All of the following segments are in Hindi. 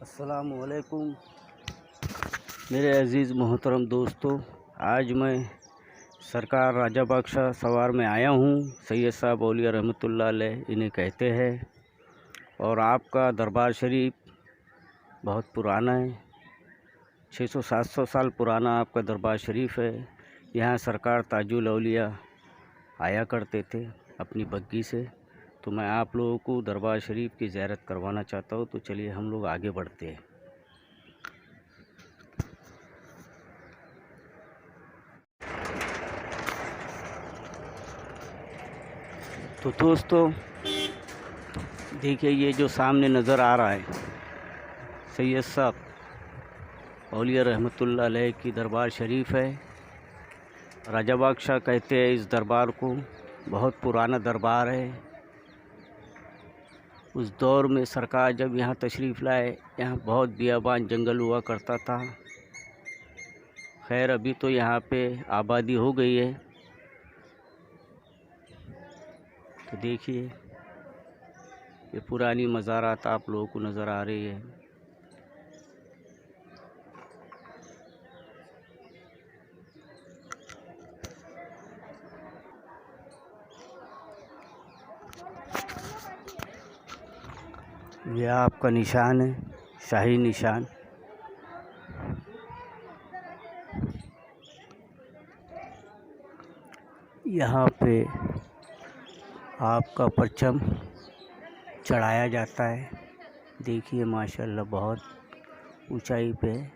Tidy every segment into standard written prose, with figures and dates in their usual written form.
अस्सलामुअलैकुम मेरे अज़ीज़ मोहतरम दोस्तों। आज मैं सरकार राजा बादशाह सवार में आया हूँ। सैयद साहब औलिया रहमतुल्लाह अलैह इन्हें कहते हैं। और आपका दरबार शरीफ बहुत पुराना है, 600-700 साल पुराना आपका दरबार शरीफ है। यहाँ सरकार ताजुल औलिया आया करते थे अपनी बग्गी से। तो मैं आप लोगों को दरबार शरीफ की ज़ियारत करवाना चाहता हूँ। तो चलिए हम लोग आगे बढ़ते हैं। तो दोस्तों देखिए, ये जो सामने नज़र आ रहा है सैयद साहब औलिया रहमतुल्लाह अलैह की दरबार शरीफ है। राजा बादशाह कहते हैं इस दरबार को, बहुत पुराना दरबार है। उस दौर में सरकार जब यहाँ तशरीफ़ लाए, यहाँ बहुत बियाबान जंगल हुआ करता था। खैर अभी तो यहाँ पे आबादी हो गई है। तो देखिए, ये पुरानी मज़ारात आप लोगों को नज़र आ रही है। यह आपका निशान है, शाही निशान। यहाँ पे आपका परचम चढ़ाया जाता है। देखिए माशाल्लाह बहुत ऊंचाई पे है।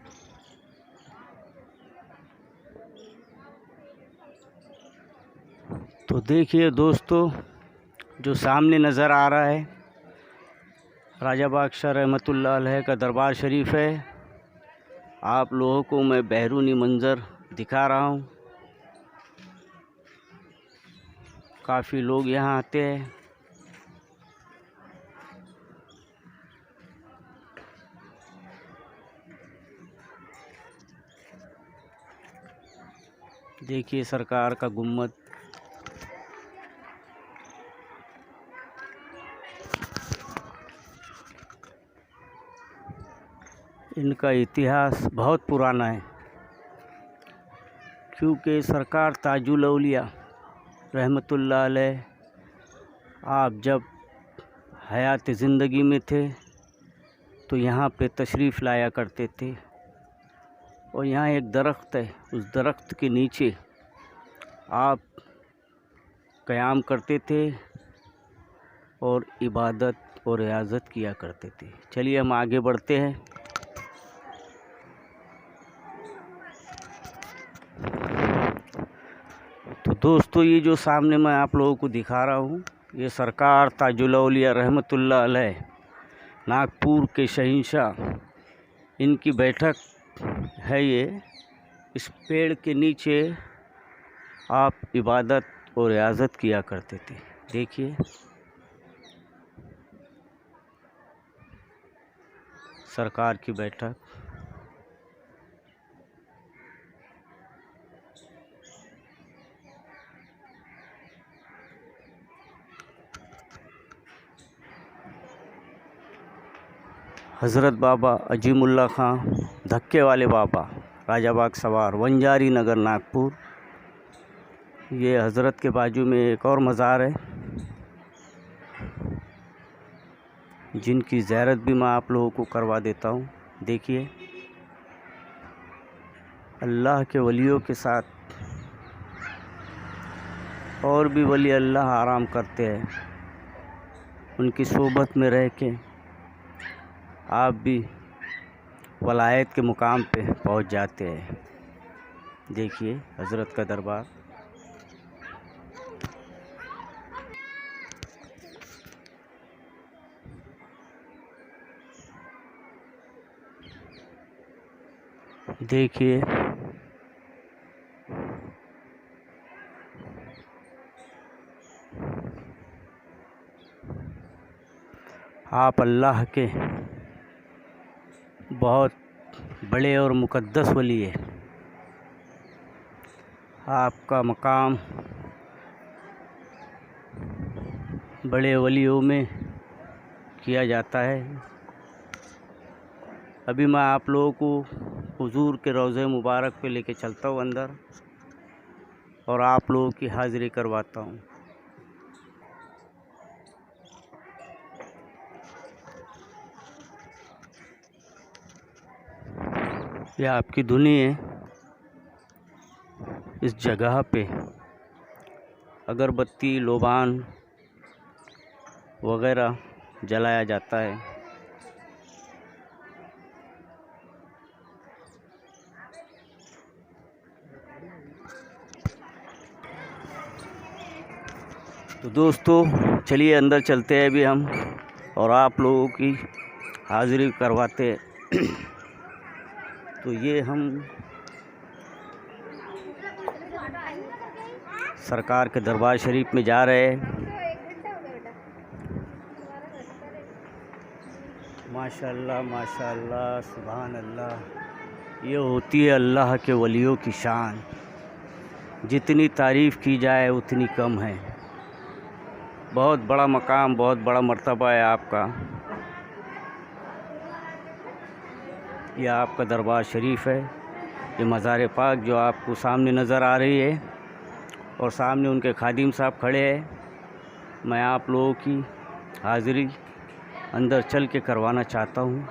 तो देखिए दोस्तों, जो सामने नज़र आ रहा है राजा बादशाह रहमतुल्लाह अलैह का दरबार शरीफ है। आप लोगों को मैं बैरूनी मंज़र दिखा रहा हूँ। काफ़ी लोग यहाँ आते हैं। देखिए सरकार का गुम्बद। इनका इतिहास बहुत पुराना है, क्योंकि सरकार ताजुल औलिया रहमतुल्लाह अलैह आप जब हयात ज़िंदगी में थे तो यहाँ पे तशरीफ़ लाया करते थे। और यहाँ एक दरख्त है, उस दरख्त के नीचे आप क़याम करते थे और इबादत और रियाज़त किया करते थे। चलिए हम आगे बढ़ते हैं। तो दोस्तों, ये जो सामने मैं आप लोगों को दिखा रहा हूँ, ये सरकार ताजुल औलिया रहमतुल्लाह अलैह नागपुर के शहंशाह, इनकी बैठक है। ये इस पेड़ के नीचे आप इबादत और रियाज़त किया करते थे। देखिए सरकार की बैठक। हज़रत बाबा अजीमुल्ला खां धक्के वाले बाबा, राजा बाग सवार, वंजारी नगर, नागपुर। ये हज़रत के बाजू में एक और मज़ार है, जिनकी ज़ियारत भी मैं आप लोगों को करवा देता हूँ। देखिए अल्लाह के वलियों के साथ और भी वली अल्लाह आराम करते हैं। उनकी सोबत में रह के आप भी वलायत के मुकाम पे पहुंच जाते हैं। देखिए हज़रत का दरबार। देखिए आप अल्लाह के बहुत बड़े और मुक़द्दस वली है। आपका मकाम बड़े वलियों में किया जाता है। अभी मैं आप लोगों को हुजूर के रोज़े मुबारक पे लेके चलता हूँ अंदर और आप लोगों की हाज़िरी करवाता हूँ। ये आपकी धुनी है। इस जगह पे अगरबत्ती, लोबान वगैरह जलाया जाता है। तो दोस्तों चलिए अंदर चलते हैं अभी हम और आप लोगों की हाज़िरी करवाते हैं। तो ये हम सरकार के दरबार शरीफ में जा रहे हैं। माशाअल्लाह माशाअल्लाह सुभान अल्लाह। ये होती है अल्लाह के वलियों की शान। जितनी तारीफ़ की जाए उतनी कम है। बहुत बड़ा मकाम, बहुत बड़ा मर्तबा है आपका। ये आपका दरबार शरीफ है। ये मज़ार पाक जो आपको सामने नज़र आ रही है और सामने उनके खादिम साहब खड़े हैं। मैं आप लोगों की हाज़िरी अंदर चल के करवाना चाहता हूँ।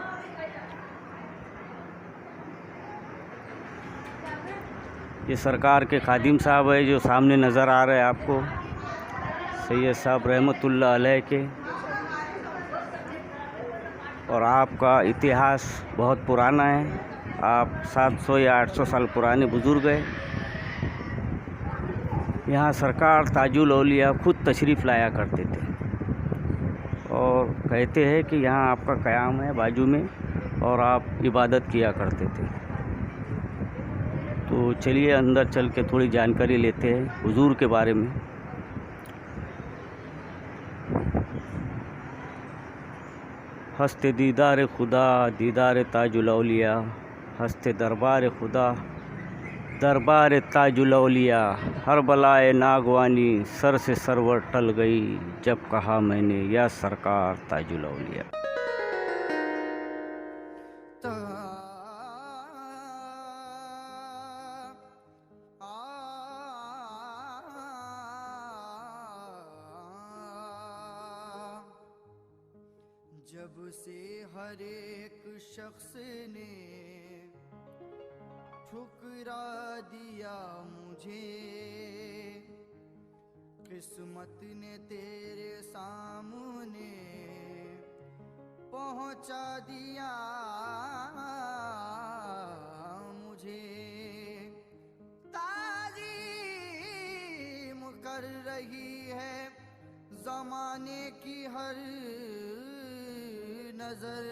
ये सरकार के खादिम साहब है जो सामने नज़र आ रहे हैं आपको, सैयद साहब रहमतुल्लाह अलैह के। और आपका इतिहास बहुत पुराना है। आप 700 या 800 साल पुराने बुज़ुर्ग हैं। यहाँ सरकार ताजुल औलिया खुद तशरीफ़ लाया करते थे और कहते हैं कि यहाँ आपका क़याम है बाजू में और आप इबादत किया करते थे। तो चलिए अंदर चल के थोड़ी जानकारी लेते हैं हुजूर के बारे में। हस्ते दीदार खुदा दीदार ताजुल औलिया, हस्ते दरबार खुदा दरबार ताजुल औलिया। हर बलाए नागवानी सर से सरवर टल गई, जब कहा मैंने या सरकार ताजुल औलिया। जब से हर एक शख्स ने ठुकरा दिया मुझे, किस्मत ने तेरे सामने पहुंचा दिया मुझे। ताज़ीम कर रही है ज़माने की हर नजर,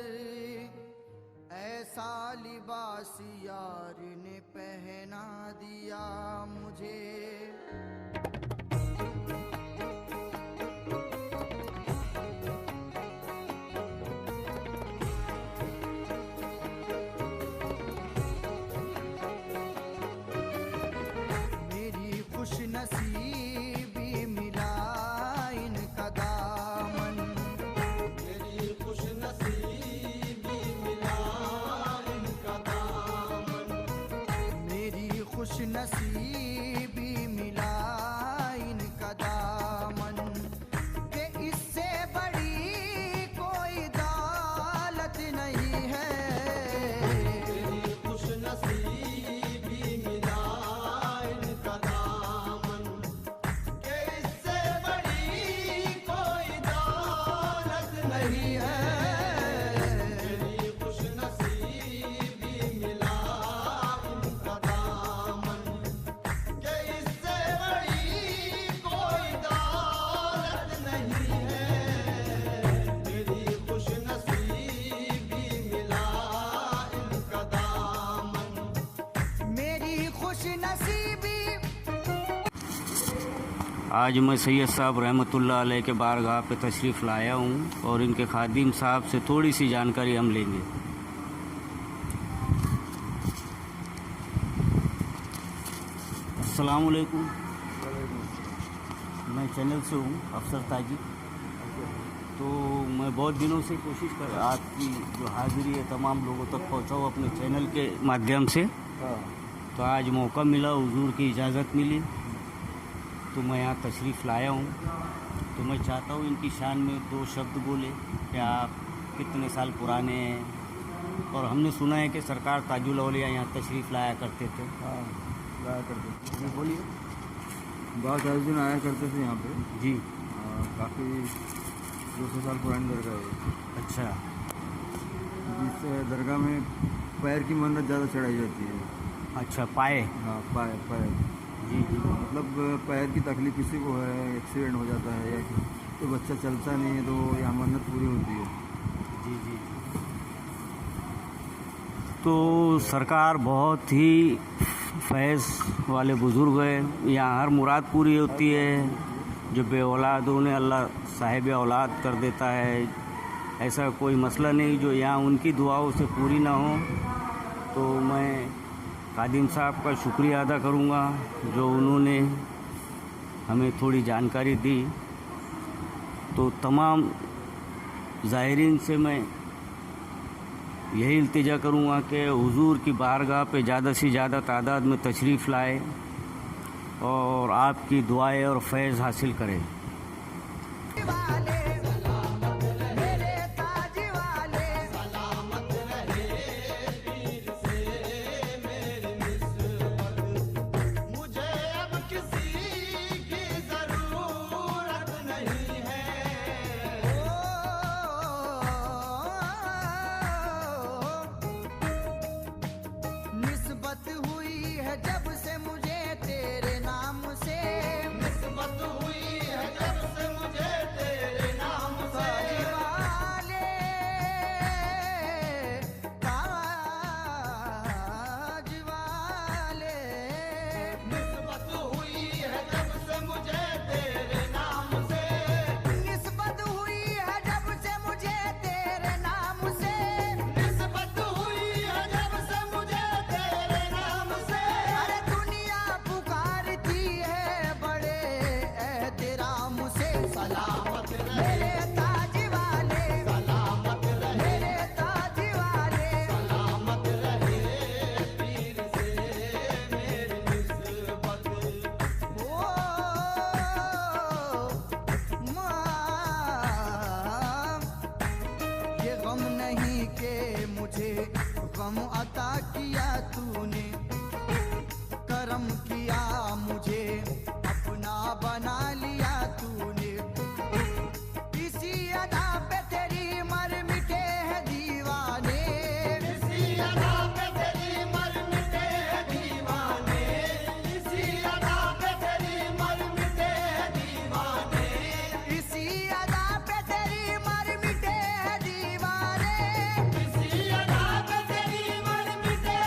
ऐसा लिबास यार ने पहना दिया मुझे। मेरी खुशनसीबी मिला इनका दामन, मेरी खुशनसीबी मिला इनका दामन, मेरी खुशनसीबी मिला इनका दामन। कि इससे बड़ी कोई दौलत नहीं है, मेरी खुशनसीबी मिला इनका दामन। कि इससे बड़ी कोई दौलत नहीं है, मेरी खुशनसीबी मिला इनका दामन। कि इससे बड़ी कोई दौलत नहीं है, मेरी खुशनसीबी मिला इनका दामन। मेरी खुशनसीबी। आज मैं सैयद साहब रहमतुल्लाह अलैह के बारगाह पे तशरीफ़ लाया हूँ और इनके खादिम साहब से थोड़ी सी जानकारी हम लेंगे। अस्सलाम वालेकुम। मैं चैनल से हूँ अफसर ताजी। तो मैं बहुत दिनों से कोशिश कर आपकी जो हाजिरी है तमाम लोगों तक पहुंचाओ अपने चैनल के माध्यम से। हाँ। तो आज मौका मिला, हुजूर की इजाज़त मिली तो मैं यहाँ तशरीफ़ लाया हूँ। तो मैं चाहता हूँ इनकी शान में दो शब्द बोले कि आप कितने साल पुराने हैं। और हमने सुना है कि सरकार ताजुल औलिया यहाँ तशरीफ़ लाया करते थे। हाँ, लाया करते थे। जी बोलिए। बात दिन आया करते थे यहाँ पे। जी। काफ़ी 200 साल पुरानी दरगाह है। अच्छा। जिस दरगाह में पैर की मन्नत ज़्यादा चढ़ाई जाती है। अच्छा, पाए। हाँ, पैर। जी जी। मतलब पैर की तकलीफ किसी को है, एक्सीडेंट हो जाता है या तो बच्चा चलता नहीं है तो यहाँ मन्नत पूरी होती है। जी जी। तो सरकार बहुत ही फैज़ वाले बुज़ुर्ग हैं, यहाँ हर मुराद पूरी होती है। जो बे औलाद उन्हें अल्लाह साहिब औलाद कर देता है। ऐसा कोई मसला नहीं जो यहाँ उनकी दुआओं से पूरी ना हो। तो मैं कादिम साहब का शुक्रिया अदा करूँगा जो उन्होंने हमें थोड़ी जानकारी दी। तो तमाम ज़ाहिरीन से मैं यही इल्तिजा करूँगा कि हुजूर की बारगाह पे ज़्यादा से ज़्यादा तादाद में तशरीफ़ लाए और आपकी दुआएं और फैज़ हासिल करें। निस्बत हुई है जब से मुझे तेरे नाम से, निस्बत हुई है जब से मुझे तेरे नाम से। ताज वाले निस्बत हुई है जब से मुझे तेरे नाम से, निस्बत हुई है जब से मुझे तेरे नाम से, निस्बत हुई है जब से मुझे तेरे नाम से। अरे दुनिया पुकारती है बड़े एहतराम से। सलामत मेरे ताज वाले, सलामत मेरे ताज वाले, सलामत रहे पीर से मेरी निस्बत। ओ माँ, ये गम नहीं के मुझे गम अता किया तूने, करम किया मुझे अपना बना लिया तूने। इसी अदा पे तेरी मर मिटे हैं दीवाने, इसी अदा पे तेरी मर मिटे हैं दीवाने, इसी अदा पे तेरी मर मिटे हैं दीवाने, इसी अदा पे तेरी मर मिटे हैं दीवाने, इसी अदा पे तेरी मर मिटे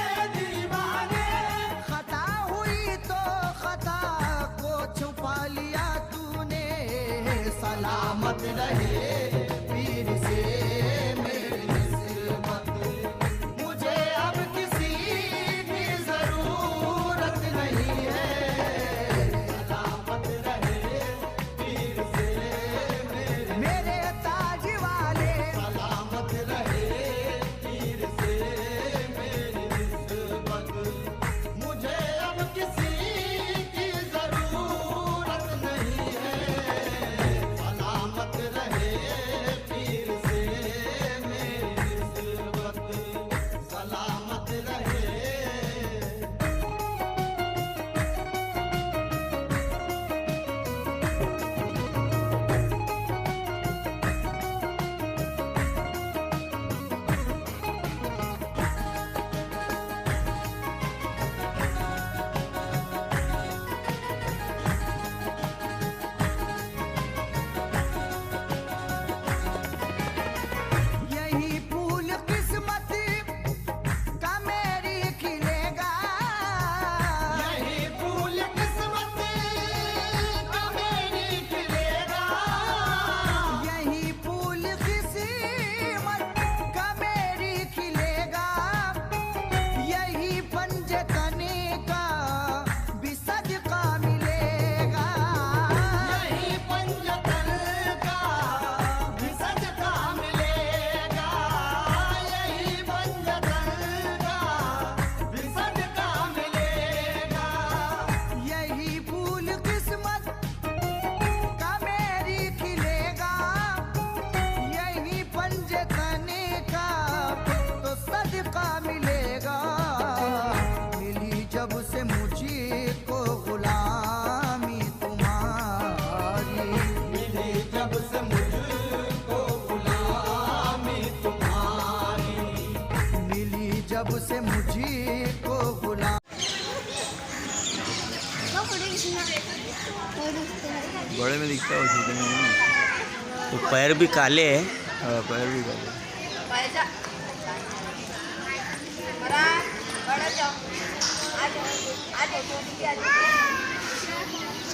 जब से मुझी को गुलाम। बड़े में दिखता है, छोटे में नहीं। तो पैर भी काले हैं। हाँ, पैर भी काले।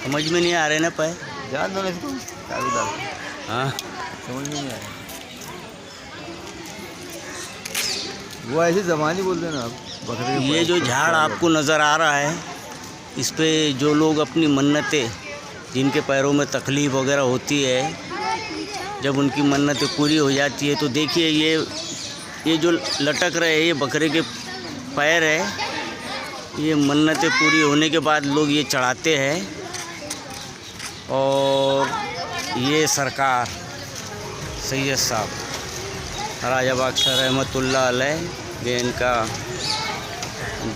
समझ में नहीं आ रहे ना पैर। जान दो ना इसको, क्या भी डाल, हाँ, समझ में नहीं आया। वो ऐसी ज़बानी बोल देना आप, बकरे के ये पैर जो पे झाड़ क्या आपको नज़र आ रहा है, इस पे जो लोग अपनी मन्नतें, जिनके पैरों में तकलीफ़ वगैरह होती है, जब उनकी मन्नतें पूरी हो जाती है तो देखिए ये जो लटक रहे हैं ये बकरे के पैर है। ये मन्नतें पूरी होने के बाद लोग ये चढ़ाते हैं। और ये सरकार सैयद साहब राजा बादशाह रहमतुल्लाह अलैह, ये इनका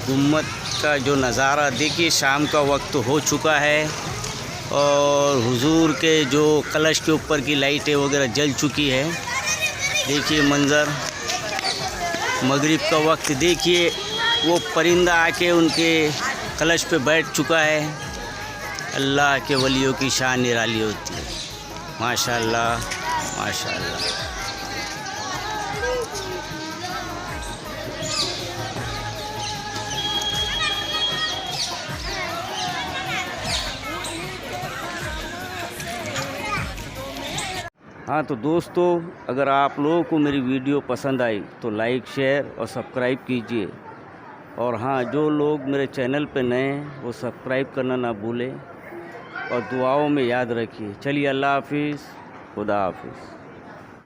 गुम्मत का जो नज़ारा देखिए। शाम का वक्त हो चुका है और हुजूर के जो कलश के ऊपर की लाइटें वगैरह जल चुकी है। देखिए मंज़र, मगरिब का वक्त देखिए, वो परिंदा आके उनके कलश पे बैठ चुका है। अल्लाह के वलियों की शान निराली होती है। माशाअल्लाह, माशाअल्लाह। हाँ तो दोस्तों, अगर आप लोगों को मेरी वीडियो पसंद आई तो लाइक, शेयर और सब्सक्राइब कीजिए। और हाँ, जो लोग मेरे चैनल पे नए हैं वो सब्सक्राइब करना ना भूलें और दुआओं में याद रखिए। चलिए, अल्लाह हाफिज़, खुदा हाफिज़।